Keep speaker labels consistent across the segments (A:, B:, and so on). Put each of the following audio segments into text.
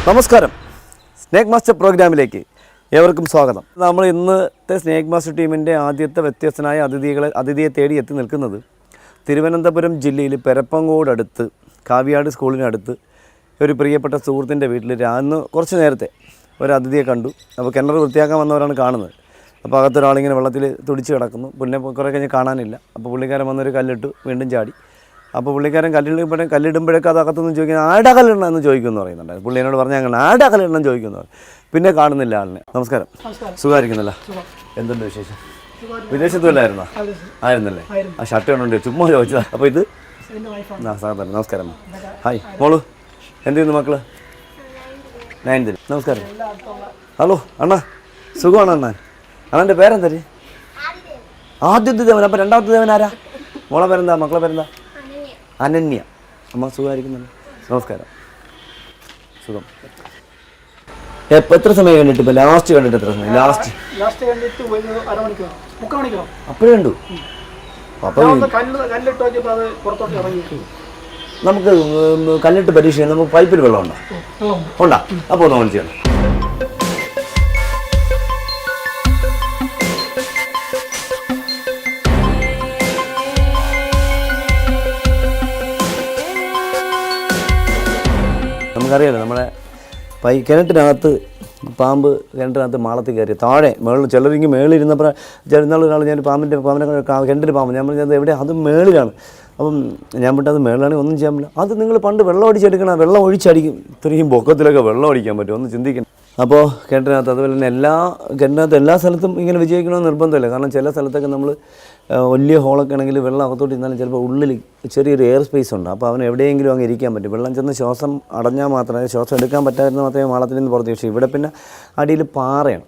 A: നമസ്കാരം. Snake master പ്രോഗ്രാമിലേക്ക് ഏവർക്കും സ്വാഗതം. നമ്മൾ ഇന്നത്തെ സ്നേക്ക് മാസ്റ്റർ ടീമിൻ്റെ ആദ്യത്തെ വ്യത്യസ്തനായ അതിഥിയെ തേടി എത്തി നിൽക്കുന്നത് തിരുവനന്തപുരം ജില്ലയിൽ പെരപ്പങ്കോടടുത്ത് കാവ്യാട് സ്കൂളിനടുത്ത് ഒരു പ്രിയപ്പെട്ട സുഹൃത്തിൻ്റെ വീട്ടിൽ അന്ന് കുറച്ച് നേരത്തെ ഒരു അതിഥിയെ കണ്ടു. അപ്പോൾ കിണർ വൃത്തിയാക്കാൻ വന്നവരാണ് കാണുന്നത്. അപ്പോൾ അകത്തൊരാളിങ്ങനെ വെള്ളത്തിൽ തുടിച്ച് കിടക്കുന്നു. പിന്നെ കുറേ കഴിഞ്ഞ് കാണാനില്ല. അപ്പോൾ പുള്ളിക്കാരൻ വന്നൊരു കല്ലിട്ട് വീണ്ടും ചാടി. അപ്പോൾ പുള്ളിക്കാരൻ കല്ലിടുമ്പോഴേക്കും അത് അകത്തുനിന്ന് ചോദിക്കുന്നത് ആടാ കല്ലിടണം എന്ന് ചോദിക്കുമെന്ന് പറയുന്നുണ്ട്. പുള്ളി എന്നോട് പറഞ്ഞാൽ അങ്ങനെ ആടാ കല്ലിടണം ചോദിക്കുമെന്ന് പറയും. പിന്നെ കാണുന്നില്ല ആളിനെ. നമസ്കാരം. സുഖമായിരിക്കുന്നല്ലോ? എന്തുണ്ട് വിശേഷം? വിദേശത്തുമല്ലായിരുന്നോ? ആയിരുന്നല്ലേ? ആ ഷർട്ട് കണ്ടുണ്ട് ചുമ്മാ ചോദിച്ചതാ. അപ്പോൾ ഇത് സാധാരണ. നമസ്കാരം. ഹായ് മോളു, എന്ത് ചെയ്യുന്നു മക്കള്? 9th. നമസ്കാരം. ഹലോ അണ്ണാ, സുഖമാണ് അണ്ണാൻ? അണ്ണൻ്റെ പേരെന്താ? ആദ്യത്തെ ദേവൻ. അപ്പോൾ രണ്ടാമത്തെ ദേവൻ ആരാ? മോളെ പേരെന്താ? മക്കളെ പേരെന്താ? അനന്യ. അമ്മ സുഖമായിരിക്കുന്നല്ലോ? നമസ്കാരം. സുഖം. എത്ര സമയം കണ്ടിട്ട്? ഇപ്പോൾ ലാസ്റ്റ് കണ്ടിട്ട് എത്ര സമയം? ലാസ്റ്റ് അപ്പോഴേ കണ്ടു. അപ്പോൾ നമുക്ക് കല്ലിട്ട് പരീക്ഷ ചെയ്യാൻ നമുക്ക് പൈപ്പിൽ വെള്ളം ഉണ്ടോ? ഉണ്ടാ. അപ്പോൾ ഒന്ന് ഓൺ ചെയ്യണം. നമുക്കറിയാലോ നമ്മുടെ കിണറ്റിനകത്ത് പാമ്പ് കിണറ്റിനകത്ത് മാളത്തിൽ കയറി താഴെ ചിലരിങ്ങ് മേളിലിരുന്നപ്പോൾ ചെറുനാളൊരാൾ ഞാൻ പാമ്പിനെ കിണറ്റിൽ പാമ്പ് ഞാൻ പറഞ്ഞത് എവിടെ? അത് മേളിലാണ്. അപ്പം ഞാൻ വിട്ടത് മേളിലാണെങ്കിൽ ഒന്നും ചെയ്യാൻ പറ്റില്ല. അത് നിങ്ങൾ പണ്ട് വെള്ളം അടിച്ചെടുക്കണം, വെള്ളം ഒഴിച്ചടിക്കും. ഇത്രയും പൊക്കത്തിലൊക്കെ വെള്ളം അടിക്കാൻ പറ്റും, ഒന്ന് ചിന്തിക്കണം. അപ്പോൾ കിണറ്റിനകത്ത് അതുപോലെ തന്നെ കിണറ്റിനകത്ത് എല്ലാ സ്ഥലത്തും ഇങ്ങനെ വിജയിക്കണമെന്ന് നിർബന്ധമില്ല. കാരണം ചില സ്ഥലത്തൊക്കെ നമ്മൾ വലിയ ഹോളൊക്കെ ആണെങ്കിൽ വെള്ളം അകത്തോട്ട് ഇരുന്നാലും ചിലപ്പോൾ ഉള്ളിൽ ചെറിയൊരു എയർ സ്പേസ് ഉണ്ട്. അപ്പോൾ അവന് എവിടെയെങ്കിലും അങ്ങ് ഇരിക്കാൻ പറ്റും. വെള്ളം ചെന്ന് ശ്വാസം അടഞ്ഞാൽ മാത്രമേ, ശ്വാസം എടുക്കാൻ പറ്റാതിരുന്ന മാത്രമേ മാളത്തിൽ നിന്ന് പുറത്ത്. പക്ഷേ ഇവിടെ പിന്നെ അടിയിൽ പാറയാണ്.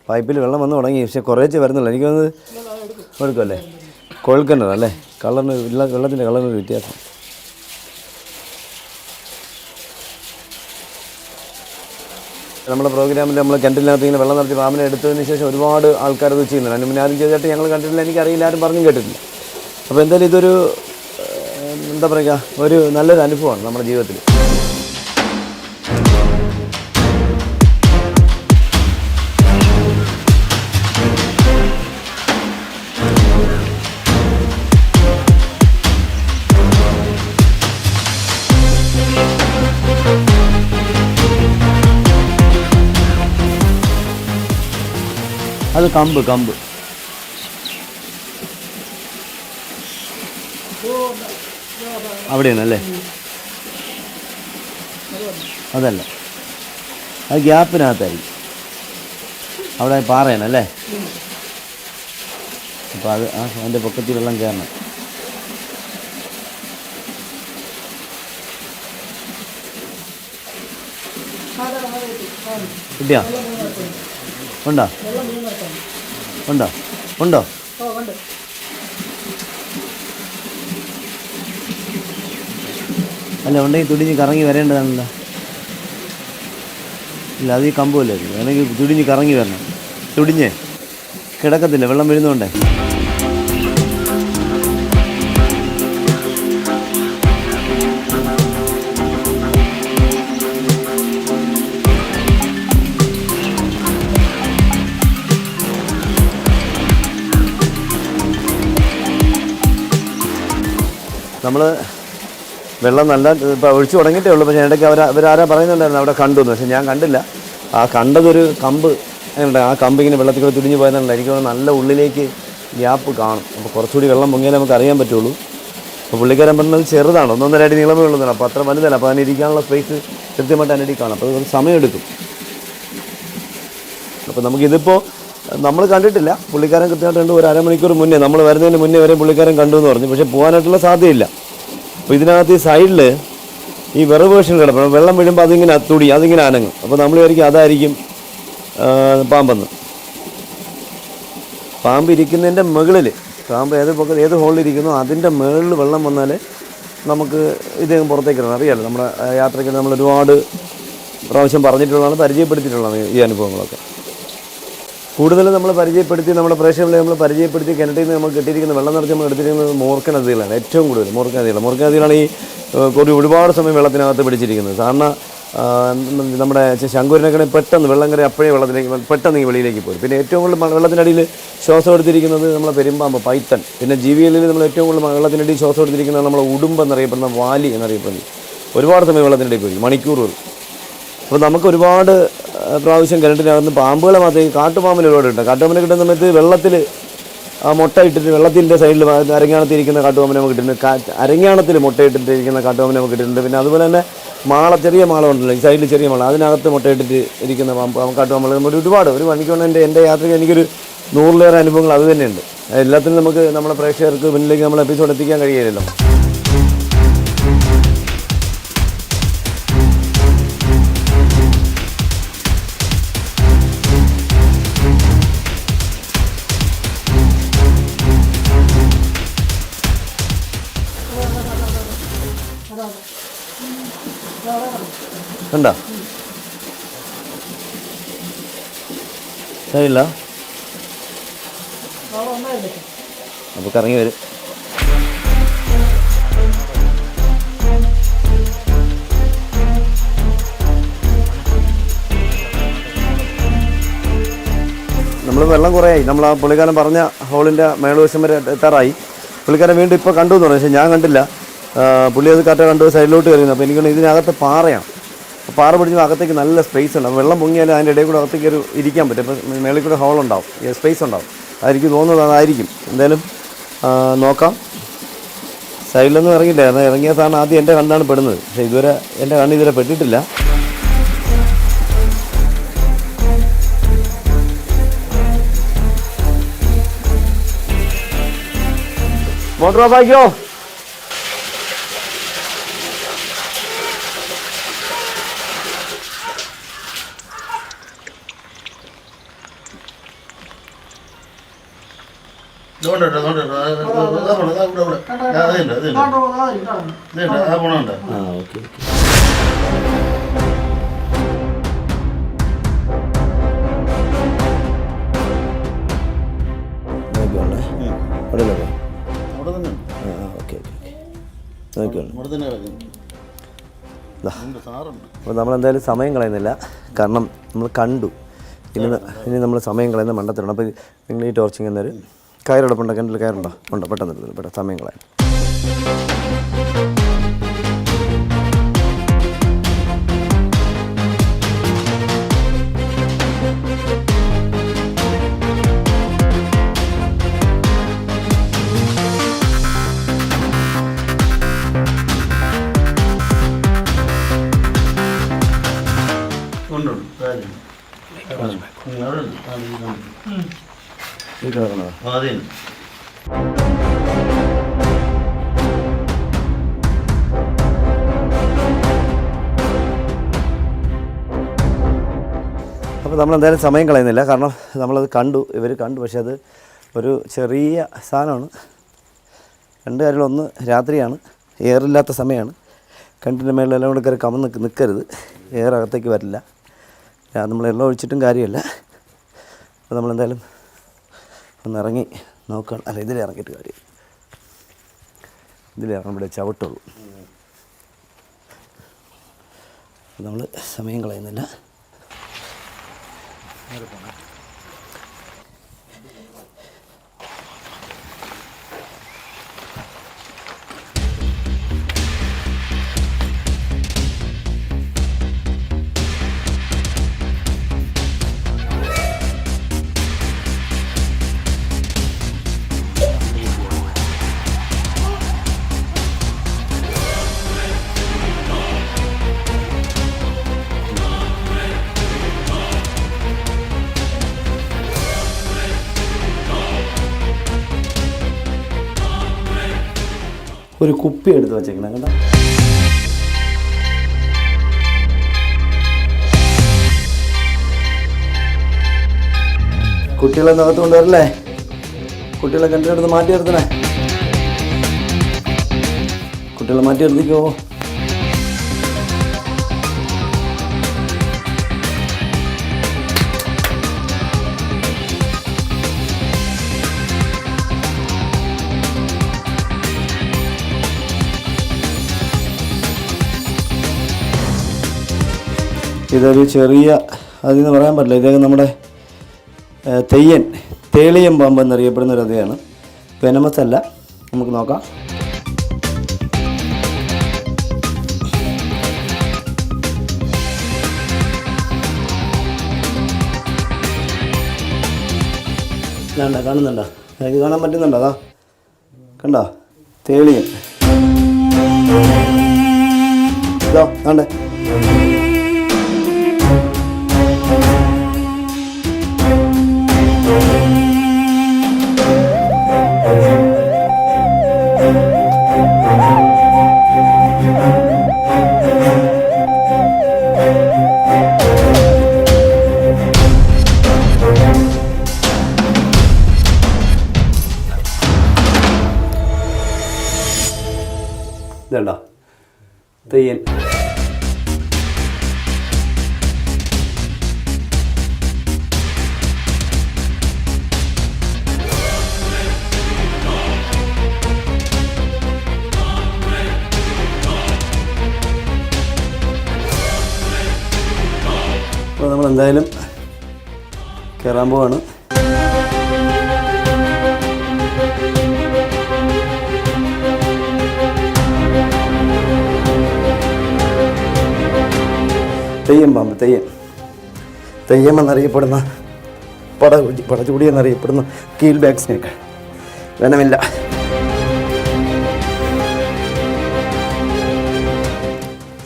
A: പൈപ്പിൽ വെള്ളം വന്ന് തുടങ്ങി. പക്ഷേ കുറേച്ച് വരുന്നില്ല. എനിക്ക് തോന്നുന്നത് എടുക്കുമല്ലേ? കൊഴുക്കേണ്ടതല്ലേ? കളറിന് വെള്ളത്തിൻ്റെ കളറിനൊരു വ്യത്യാസം. നമ്മുടെ പ്രോഗ്രാമിൽ നമ്മൾ കിണറ്റിനകത്ത് ഇങ്ങനെ വെള്ളം നടത്തി പാമ്പിനെ എടുത്തതിന് ശേഷം ഒരുപാട് ആൾക്കാരത് ചെയ്യുന്നുണ്ട്. അതിന് മുന്നേ ആരും ചെയ്തിട്ട് ഞങ്ങൾ കണ്ടിട്ടില്ല, എനിക്കറിയില്ല, ആരും പറഞ്ഞും കേട്ടിട്ടില്ല. അപ്പോൾ എന്തായാലും ഇതൊരു എന്താ പറയുക, ഒരു നല്ലൊരു അനുഭവമാണ് നമ്മുടെ ജീവിതത്തിൽ. അത് കമ്പ് അവിടെയാണല്ലേ? അതല്ല, അത് ഗ്യാപ്പിനകത്തായിരിക്കും. അവിടെ പാറയാണല്ലേ? അപ്പോൾ അത് അതിൻ്റെ പൊക്കത്തിൽ വെള്ളം കയറണം. കിട്ടിയാ? ഉണ്ടോ? അല്ല, ഉണ്ടെങ്കിൽ തുടിഞ്ഞ് കറങ്ങി വരേണ്ടതാണല്ലോ. ഇല്ല, അത് ഈ കമ്പല്ലേ, അല്ലെങ്കിൽ തുടിഞ്ഞ് കറങ്ങി വരണം. തുടിഞ്ഞേ കിടക്കത്തില്ല, വെള്ളം വീഴുന്നോണ്ടേ. നമ്മൾ വെള്ളം നല്ല ഇപ്പോൾ ഒഴിച്ചു തുടങ്ങിയിട്ടേ ഉള്ളൂ. പക്ഷേ ഇടയ്ക്ക് അവരാരാ പറയുന്നുണ്ടായിരുന്നു അവിടെ കണ്ടു എന്ന്. പക്ഷേ ഞാൻ കണ്ടില്ല. ആ കണ്ടതൊരു കമ്പ് ഉണ്ട്. ആ കമ്പ് ഇങ്ങനെ വെള്ളത്തിൽ കൂടെ തുടിഞ്ഞ് പോയതുകൊണ്ട് എനിക്ക് നല്ല ഉള്ളിലേക്ക് ഗ്യാപ്പ് കാണും. അപ്പോൾ കുറച്ചുകൂടി വെള്ളം പൊങ്ങിയാലേ നമുക്ക് അറിയാൻ പറ്റുള്ളൂ. അപ്പോൾ പുള്ളിക്കാരൻ പറഞ്ഞത് ചെറുതാണ്, 1.5 അടി നീളമേ ഉള്ളതാണ്. അപ്പോൾ അത്ര വലുതല്ല. അപ്പോൾ അതിന് ഇരിക്കാനുള്ള സ്പേസ് കൃത്യമായിട്ട് അതിനടി കാണും. അപ്പോൾ അത് സമയമെടുക്കും. അപ്പോൾ നമുക്കിതിപ്പോൾ നമ്മൾ കണ്ടിട്ടില്ല. പുള്ളിക്കാരൻ കൃത്യമായിട്ട് ഒരു അരമണിക്കൂർ മുന്നേ, നമ്മൾ വരുന്നതിന് മുന്നേ വരെ പുള്ളിക്കാരൻ കണ്ടു എന്ന് പറഞ്ഞു. പക്ഷേ പോകാനായിട്ടുള്ള സാധ്യതയില്ല. അപ്പോൾ ഇതിനകത്ത് ഈ സൈഡിൽ ഈ വെറു വേർഷൻ കിടപ്പണം. വെള്ളം വീഴുമ്പോൾ അതിങ്ങനെ അനങ്ങും. അപ്പോൾ നമ്മൾ വിചാരിക്കും അതായിരിക്കും പാമ്പെന്ന്. പാമ്പ് ഇരിക്കുന്നതിൻ്റെ മുകളിൽ, പാമ്പ് ഏത് ഹോളിലിരിക്കുന്നോ അതിൻ്റെ മുകളിൽ വെള്ളം വന്നാൽ നമുക്ക് ഇദ്ദേഹം പുറത്തേക്ക് ഇടണം. അറിയാമല്ലോ, നമ്മുടെ യാത്രയ്ക്ക് നമ്മൾ ഒരുപാട് പ്രാവശ്യം പറഞ്ഞിട്ടുള്ളതാണ്, പരിചയപ്പെടുത്തിയിട്ടുള്ളതാണ് ഈ അനുഭവങ്ങളൊക്കെ. കൂടുതലും നമ്മൾ പരിചയപ്പെടുത്തി, നമ്മുടെ പ്രേക്ഷകരെ നമ്മൾ പരിചയപ്പെടുത്തി കിണറ്റിൽ നിന്ന് നമ്മൾ കിട്ടിയിരിക്കുന്ന വെള്ളം നിറച്ച് നമ്മൾ എടുത്തിരിക്കുന്നത് മോർക്ക നദികളാണ്. ഏറ്റവും കൂടുതൽ മോർക്ക നദികളാണ് ഈ ഒരുപാട് സമയം വെള്ളത്തിനകത്ത് പിടിച്ചിരിക്കുന്നത്. സാധാരണ നമ്മുടെ ശങ്കൂരിനൊക്കെ പെട്ടെന്ന് വെള്ളം കയറി അപ്പോഴേ വെള്ളത്തിലേക്ക് പെട്ടെന്ന് ഈ വെളിയിലേക്ക് പോയി. പിന്നെ ഏറ്റവും കൂടുതൽ വെള്ളത്തിനടിയിൽ ശ്വാസം എടുത്തിരിക്കുന്നത് നമ്മളെ പെരുമ്പാമ്പ്, പൈത്തൺ. പിന്നെ GVL നമ്മൾ ഏറ്റവും കൂടുതൽ വെള്ളത്തിനടിയിൽ ശ്വാസം എടുത്തിരിക്കുന്നത് നമ്മളെ ഉടുമ്പ് എന്നറിയപ്പെടുന്ന വാലി എന്നറിയപ്പെടുന്നത്. ഒരുപാട് സമയം വെള്ളത്തിനടിയിൽ പോയി, മണിക്കൂറുകൾ. അപ്പോൾ നമുക്ക് ഒരുപാട് പ്രാവശ്യം കിണറ്റിനകത്ത് പാമ്പുകളെ മാത്രമേ കാട്ടുപാമ്പിന് ഒരുപാട് കിട്ടും. കാട്ടുപാമ്പിനെ കിട്ടുന്ന സമയത്ത് വെള്ളത്തിൽ മുട്ട ഇട്ടിട്ട് വെള്ളത്തിൻ്റെ സൈഡിൽ അരങ്ങാണത്തിരിക്കുന്ന കാട്ടുപാമ്പിനെ നമുക്ക് കിട്ടുന്നുണ്ട്. അരങ്ങാണത്തിൽ മുട്ടയിട്ടിട്ടിരിക്കുന്ന കാട്ടുപാമ്പിനെ നമുക്ക് കിട്ടുന്നുണ്ട്. പിന്നെ അതുപോലെ തന്നെ ചെറിയ മാളം ഉണ്ടല്ലോ, ഈ സൈഡിൽ ചെറിയ മാളം, അതിനകത്ത് മുട്ടയിട്ടിട്ട് ഇരിക്കുന്ന കാട്ടുപാമ്പുകൾ നമ്മൾ ഒരുപാട് ഒരു മണിക്കൂറിന് എൻ്റെ യാത്രയ്ക്ക് എനിക്കൊരു 100-ലേറെ അനുഭവങ്ങൾ അത് തന്നെയുണ്ട്. എല്ലാത്തിനും നമുക്ക് നമ്മുടെ പ്രേക്ഷകർക്ക് മുന്നിലേക്ക് നമ്മൾ എപ്പിസോഡ് എത്തിക്കാൻ കഴിയില്ലല്ലോ. കണ്ടോ ശരിയില്ല, അപ്പോൾ കറങ്ങി വരും. നമ്മൾ വെള്ളം കുറേയായി. നമ്മൾ ആ പുള്ളിക്കാരൻ പറഞ്ഞ ഹോളിൻ്റെ മേളുവശം വരെ എത്താറായി. പുള്ളിക്കാരൻ വീണ്ടും ഇപ്പോൾ കണ്ടു എന്ന് പറഞ്ഞു, പക്ഷേ ഞാൻ കണ്ടില്ല. പുള്ളി അത് കറക്റ്റ് കണ്ടു സൈഡിലോട്ട് കയറുന്നു. അപ്പോൾ എനിക്ക് ഇതിനകത്ത് പാറയാണ്. അപ്പോൾ പാറ പിടിച്ചുമ്പോൾ അകത്തേക്ക് നല്ല സ്പേസ് ഉണ്ടാവും. വെള്ളം പൊങ്ങിയാലും അതിൻ്റെ ഇടയിൽ കൂടെ അകത്തേക്ക് ഒരു ഇരിക്കാൻ പറ്റും. അപ്പോൾ മേളിൽ കൂടെ ഹോളുണ്ടാവും, സ്പേസ് ഉണ്ടാവും. അതെനിക്ക് തോന്നുന്നത് അതായിരിക്കും. എന്തായാലും നോക്കാം. സൈഡിലൊന്നും ഇറങ്ങിയില്ല. ഇറങ്ങിയ സാധനം ആദ്യം എൻ്റെ കണ്ണാണ് പെടുന്നത്. പക്ഷേ ഇതുവരെ എൻ്റെ കണ്ണ് ഇതുവരെ പെട്ടിട്ടില്ല. Motor of ആക്കിയോ? അപ്പോൾ നമ്മളെന്തായാലും സമയം കളയുന്നില്ല. കാരണം നമ്മൾ കണ്ടു. ഇനി നമ്മൾ സമയം കളയുന്ന മണ്ടത്തിലാണ്. അപ്പോൾ നിങ്ങൾ ഈ ടോർച്ചിങ് എന്നൊരു കയറുടപ്പുണ്ടോ? കിണറ്റിൽ കയറുണ്ടോ? ഉണ്ടോ? പെട്ടെന്ന് സമയം കളയാൻ. അപ്പോൾ നമ്മളെന്തായാലും സമയം കളയുന്നില്ല. കാരണം നമ്മളത് കണ്ടു, ഇവർ കണ്ടു. പക്ഷെ അത് ഒരു ചെറിയ സാധനമാണ്. രണ്ട് കാര്യങ്ങൾ: ഒന്ന്, രാത്രിയാണ്, എയറില്ലാത്ത സമയമാണ്. കിണറ്റിൻ്റെ മേളിലെല്ലാം കൂടെ കയറി കമന്ന് നിൽക്കരുത്, എയർ അകത്തേക്ക് വരില്ല. നമ്മൾ എല്ലാം ഒഴിച്ചിട്ടും കാര്യമില്ല. അപ്പോൾ നമ്മളെന്തായാലും ഒന്നിറങ്ങി നോക്കണം. അല്ല, ഇതിലിറങ്ങിയിട്ട് കാര്യം, ഇതിലിറങ്ങുമ്പോഴേ ചവിട്ടുള്ളൂ. നമ്മൾ സമയം കളയുന്നില്ല. ഒരു കുപ്പി എടുത്ത് വച്ചേക്കണം കേട്ടോ. കുട്ടികളെ അകത്ത് കൊണ്ടുവരല്ലേ? കുട്ടികളെ കിണറ്റിനടുത്ത് മാറ്റി നിർത്തണേ. കുട്ടികളെ മാറ്റി നിർത്തിക്കോ. ഇതൊരു ചെറിയ, അതിന്ന് പറയാൻ പറ്റില്ല, ഇതൊക്കെ നമ്മുടെ തേളിയം പാമ്പ് എന്നറിയപ്പെടുന്ന ഒരു അതയാണ്. വെനമസ് അല്ല. നമുക്ക് നോക്കാം. കാണുന്നുണ്ടോ? എനിക്ക് കാണാൻ പറ്റുന്നുണ്ടോ? അതാ കണ്ടോ, തേളിയൻ. ഇതോ കണ്ടേ. ഇതേണ്ട തെയ്യൻ. അപ്പോൾ നമ്മൾ എന്തായാലും കയറാൻ പോവാണ്. തെയ്യം പാമ്പ്, തെയ്യം എന്നറിയപ്പെടുന്ന പടചൂടി എന്നറിയപ്പെടുന്ന കീൽ ബാക്ക് സ്നേക്ക്. വെനമില്ല.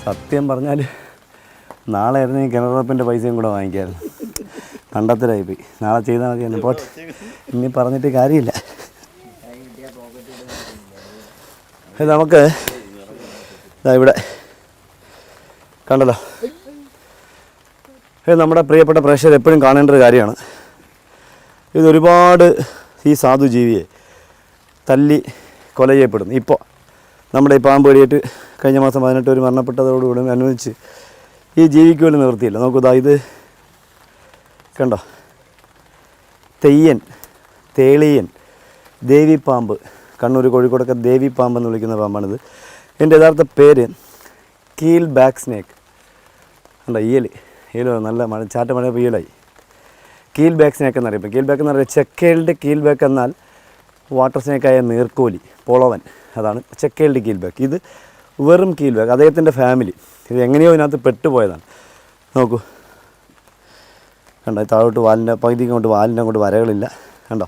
A: സത്യം പറഞ്ഞാൽ നാളെ ആയിരുന്നു ഈ കിണറുറപ്പിൻ്റെ പൈസയും കൂടെ വാങ്ങിക്കാമായിരുന്നു. കണ്ടത്തിലായിപ്പോയി. നാളെ ചെയ്താൽ മതി. എന്നെ പോട്ടെ, ഇനി പറഞ്ഞിട്ട് കാര്യമില്ല. നമുക്ക് ഇവിടെ കണ്ടല്ലോ, നമ്മുടെ പ്രിയപ്പെട്ട പ്രേക്ഷകർ എപ്പോഴും കാണേണ്ട ഒരു കാര്യമാണ്. ഇതൊരുപാട് ഈ സാധു ജീവിയെ തല്ലി കൊല ചെയ്യപ്പെടുന്നു. ഇപ്പോൾ നമ്മുടെ ഈ പാമ്പ് കടിയേറ്റ് കഴിഞ്ഞ മാസം 18 പേര് മരണപ്പെട്ടതോടുകൂടി അനുവദിച്ച് ഈ ജീവിക്ക് പോലും നിവൃത്തിയില്ല. നോക്കൂ, ഇത് കണ്ടോ, തേളിയൻ, ദേവിപ്പാമ്പ്. കണ്ണൂർ കോഴിക്കോടൊക്കെ ദേവിപ്പാമ്പ് എന്ന് വിളിക്കുന്ന പാമ്പാണിത്. എൻ്റെ യഥാർത്ഥ പേര് കീൽ ബാക്ക് സ്നേക്ക്. കണ്ടോ, ഈയലോ നല്ല ചാറ്റ മഴ ഈലായി. കീൽ ബാക്ക് സ്നേക്ക് എന്നറിയപ്പെടും. കീൽ ബാക്ക് എന്ന് പറയുന്നത് ചെക്കേൽഡ് കീൽ ബാക്ക് എന്നാൽ വാട്ടർ സ്നേക്കായ നീർക്കോലി, പോളവൻ, അതാണ് ചെക്കേൽഡ് കീൽ ബാക്ക്. ഇത് വെറും കീൽ ബാക്ക്, അദ്ദേഹത്തിൻ്റെ ഫാമിലി. ഇത് എങ്ങനെയോ ഇതിനകത്ത് പെട്ടുപോയതാണ്. നോക്കൂ, കണ്ടോ, താഴോട്ട് വാലിൻ്റെ പകുതിക്ക് കൊണ്ട് വാലിൻ്റെ അങ്ങോട്ട് വരകളില്ല. കണ്ടോ,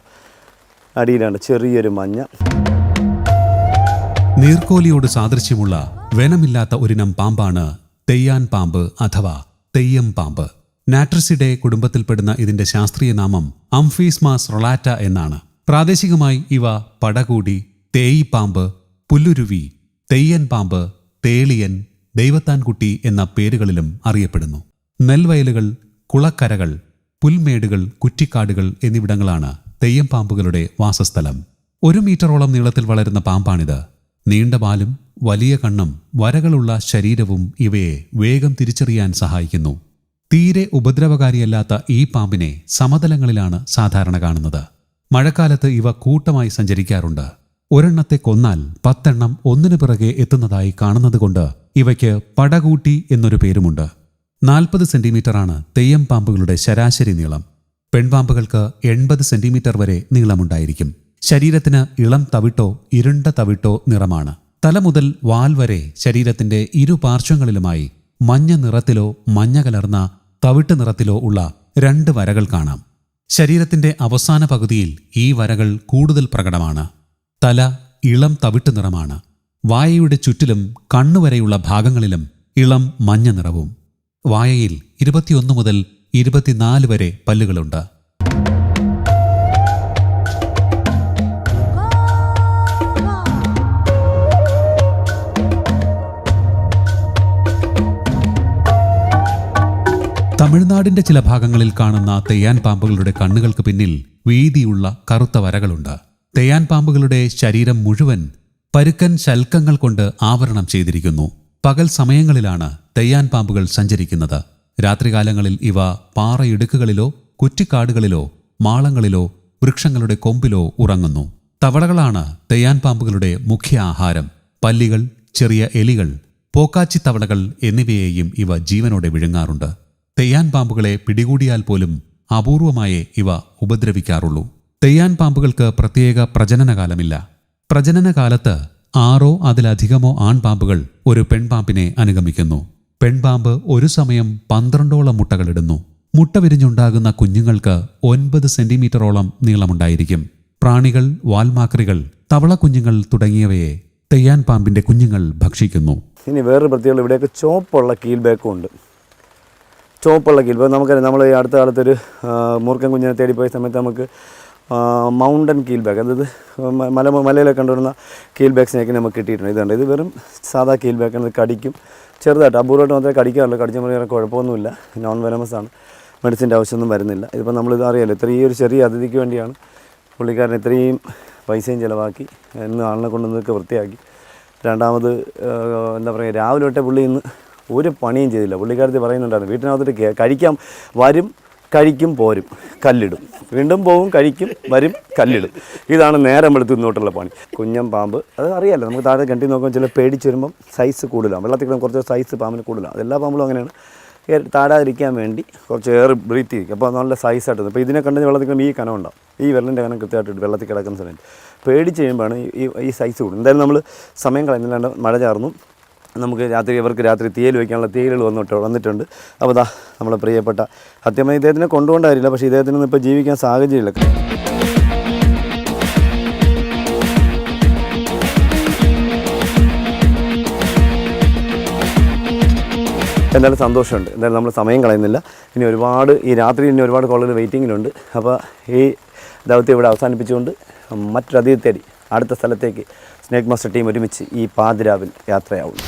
A: അടിയിലാണ് ചെറിയൊരു മഞ്ഞ.
B: നീർക്കോലിയോട് സാദൃശ്യമുള്ള വെനമില്ലാത്ത ഒരിനം പാമ്പാണ് തെയ്യാൻ പാമ്പ് അഥവാ തെയ്യം പാമ്പ്. നാട്രിസിഡേ കുടുംബത്തിൽപ്പെടുന്ന ഇതിന്റെ ശാസ്ത്രീയ നാമം അംഫീസ്മാസ് റൊളാറ്റ എന്നാണ്. പ്രാദേശികമായി ഇവ പടകൂടി, തേയിപ്പാമ്പ്, പുല്ലുരുവി, തെയ്യൻ പാമ്പ്, തേളിയൻ, ദൈവത്താൻകുട്ടി എന്ന പേരുകളിലും അറിയപ്പെടുന്നു. നെൽവയലുകൾ, കുളക്കരകൾ, പുൽമേടുകൾ, കുറ്റിക്കാടുകൾ എന്നിവിടങ്ങളാണ് തെയ്യം പാമ്പുകളുടെ വാസസ്ഥലം. 1 മീറ്ററോളം നീളത്തിൽ വളരുന്ന പാമ്പാണിത്. നീണ്ട വാലും വലിയ കണ്ണും വരകളുള്ള ശരീരവും ഇവയെ വേഗം തിരിച്ചറിയാൻ സഹായിക്കുന്നു. തീരെ ഉപദ്രവകാരിയല്ലാത്ത ഈ പാമ്പിനെ സമതലങ്ങളിലാണ് സാധാരണ കാണുന്നത്. മഴക്കാലത്ത് ഇവ കൂട്ടമായി സഞ്ചരിക്കാറുണ്ട്. ഒരെണ്ണത്തെ കൊന്നാൽ 10 എണ്ണം ഒന്നിനു പിറകെ എത്തുന്നതായി കാണുന്നതുകൊണ്ട് ഇവയ്ക്ക് പടകൂട്ടി എന്നൊരു പേരുമുണ്ട്. 40 സെന്റിമീറ്ററാണ് തെയ്യം പാമ്പുകളുടെ ശരാശരി നീളം. പെൺപാമ്പുകൾക്ക് 80 സെന്റിമീറ്റർ വരെ നീളമുണ്ടായിരിക്കും. ശരീരത്തിന് ഇളം തവിട്ടോ ഇരുണ്ട തവിട്ടോ നിറമാണ്. തല മുതൽ വാൽ വരെ ശരീരത്തിന്റെ ഇരുപാർശ്വങ്ങളിലുമായി മഞ്ഞ നിറത്തിലോ മഞ്ഞ കലർന്ന തവിട്ട് നിറത്തിലോ ഉള്ള 2 വരകൾ കാണാം. ശരീരത്തിന്റെ അവസാന പകുതിയിൽ ഈ വരകൾ കൂടുതൽ പ്രകടമാണ്. തല ഇളം തവിട്ട് നിറമാണ്. വായയുടെ ചുറ്റിലും കണ്ണുവരെയുള്ള ഭാഗങ്ങളിലും ഇളം മഞ്ഞ നിറവും. വായയിൽ 21 മുതൽ 24 വരെ പല്ലുകളുണ്ട്. തമിഴ്നാടിന്റെ ചില ഭാഗങ്ങളിൽ കാണുന്ന തെയ്യാൻ പാമ്പുകളുടെ കണ്ണുകൾക്ക് പിന്നിൽ വീതിയുള്ള കറുത്ത വരകളുണ്ട്. തെയ്യാൻ പാമ്പുകളുടെ ശരീരം മുഴുവൻ പരുക്കൻ ശൽക്കങ്ങൾ കൊണ്ട് ആവരണം ചെയ്തിരിക്കുന്നു. പകൽ സമയങ്ങളിലാണ് തെയ്യാൻ പാമ്പുകൾ സഞ്ചരിക്കുന്നത്. രാത്രികാലങ്ങളിൽ ഇവ പാറയിടുക്കുകളിലോ കുറ്റിക്കാടുകളിലോ മാളങ്ങളിലോ വൃക്ഷങ്ങളുടെ കൊമ്പിലോ ഉറങ്ങുന്നു. തവളകളാണ് തെയ്യാൻ പാമ്പുകളുടെ മുഖ്യ ആഹാരം. പല്ലികൾ, ചെറിയ എലികൾ, പോക്കാച്ചി തവളകൾ എന്നിവയെയും ഇവ ജീവനോടെ വിഴുങ്ങാറുണ്ട്. തെയ്യാൻ പാമ്പുകളെ പിടികൂടിയാൽ പോലും അപൂർവമായേ ഇവ ഉപദ്രവിക്കാറുള്ളൂ. തെയ്യാൻ പാമ്പുകൾക്ക് പ്രത്യേക പ്രജനനകാലമില്ല. പ്രജനനകാലത്ത് 6 അതിലധികമോ ആൺപാമ്പുകൾ ഒരു പെൺപാമ്പിനെ അനുഗമിക്കുന്നു. പെൺപാമ്പ് ഒരു സമയം 12ഓളം മുട്ടകളിടുന്നു. മുട്ട വിരിഞ്ഞുണ്ടാകുന്ന കുഞ്ഞുങ്ങൾക്ക് 9 സെന്റിമീറ്ററോളം നീളമുണ്ടായിരിക്കും. പ്രാണികൾ, വാൽമാക്രികൾ, തവളക്കുഞ്ഞുങ്ങൾ തുടങ്ങിയവയെ തെയ്യാൻ പാമ്പിന്റെ കുഞ്ഞുങ്ങൾ ഭക്ഷിക്കുന്നു.
A: ഇനി വേറൊരു പ്രത്യേകത, ഇവിടെയൊക്കെ ചോപ്പുള്ള കീൽ ബാക്കും ഉണ്ട്. ചോപ്പുള്ള കീൽ ബാക്ക് നമുക്കറിയാം. നമ്മൾ ഈ അടുത്ത കാലത്തൊരു മൂർഖൻ കുഞ്ഞിനെ തേടിപ്പോയ സമയത്ത് നമുക്ക് മൗണ്ടൻ കീൽ ബാക്ക്, അതായത് മലയിലൊക്കെ കണ്ടുവരുന്ന കീൽ ബാക്ക് സ്നേക്കിനെ നമുക്ക് കിട്ടിയിട്ടുണ്ട്. ഇതുണ്ട്, ഇത് വെറും സാധാ കീൽ ബാക്കാണ്. ഇത് കടിക്കും, ചെറുതായിട്ട് അപൂർവമായിട്ട് മാത്രമേ കടിക്കാറുള്ളൂ. കടിച്ച വേറെ കുഴപ്പമൊന്നുമില്ല, നോൺ വെനമസ് ആണ്, മെഡിസിൻ്റെ ആവശ്യമൊന്നും വരുന്നില്ല. ഇതിപ്പോൾ നമ്മളിത് അറിയാമല്ലോ, ഇത്രയും ഒരു ചെറിയ അതിഥിക്ക് വേണ്ടിയാണ് പുള്ളിക്കാരൻ ഇത്രയും പൈസയും ചിലവാക്കി ഇന്ന് ആളിനെ കൊണ്ടുവന്നൊക്കെ വൃത്തിയാക്കി. രണ്ടാമത് എന്താ പറയുക, രാവിലെ തൊട്ടേ പുള്ളി ഇന്ന് ഒരു പണിയും ചെയ്തില്ല. പുള്ളിക്കാരത്തി പറയുന്നുണ്ടായിരുന്നു, വീട്ടിനകത്തോട്ട് കഴിക്കാൻ വരും, കഴിക്കും, പോരും, കല്ലിടും, വീണ്ടും പോകും, കഴിക്കും, വരും, കല്ലിടും. ഇതാണ് നേരം എടുത്ത് ഇന്നോട്ടുള്ള പണി. കുഞ്ഞൻ പാമ്പ് അത് അറിയാമല്ലോ, നമുക്ക് താഴെ കെട്ടി നോക്കുമ്പോൾ ചില പേടിച്ച് വരുമ്പം സൈസ് കൂടുതലാണ്. വെള്ളത്തിൽ കുറച്ച് സൈസ് പാമ്പിന് കൂടുതലാണ്. അതെല്ലാ പാമ്പുകളും അങ്ങനെയാണ്. താടാതിരിക്കാൻ വേണ്ടി കുറച്ച് എയർ ബ്രീത്ത് ചെയ്യും. അപ്പോൾ നല്ല സൈസായിട്ട് ഇപ്പോൾ ഇതിനെ കണ്ടു വെള്ളത്തിൽ ഈ കനം ഉണ്ടാവും. ഈ വെള്ളിൻ്റെ കനം കൃത്യമായിട്ട് വെള്ളത്തിൽ കിടക്കുന്ന സമയത്ത് പേടിച്ച് കഴിയുമ്പോഴാണ് ഈ സൈസ് കൂടും. എന്തായാലും നമ്മൾ സമയം കളയുന്നില്ലാണ്ട് മഴ ചാർന്നു. നമുക്ക് ഇവർക്ക് രാത്രി തീയൽ വയ്ക്കാനുള്ള തീയലുകൾ വന്നിട്ടുണ്ട്. അപ്പോൾ ദാ നമ്മുടെ പ്രിയപ്പെട്ട സത്യമായി ഇദ്ദേഹത്തിനെ കൊണ്ടുകൊണ്ടായിരില്ല, പക്ഷേ ഇദ്ദേഹത്തിനൊന്നും ഇപ്പോൾ ജീവിക്കാൻ സാഹചര്യമില്ല. എന്തായാലും സന്തോഷമുണ്ട്. എന്തായാലും നമ്മൾ സമയം കളയുന്നില്ല. ഇനി ഈ രാത്രി ഒരുപാട് കോളുകൾ വെയിറ്റിങ്ങിലുണ്ട്. അപ്പോൾ ഈ ദൗത്യം ഇവിടെ അവസാനിപ്പിച്ചുകൊണ്ട് മറ്റൊരു അതിഥി തേടി അടുത്ത സ്ഥലത്തേക്ക് സ്നേക് മാസ്റ്റർ ടീം ഒരുമിച്ച് ഈ പാതിരാവിൽ യാത്രയാവും.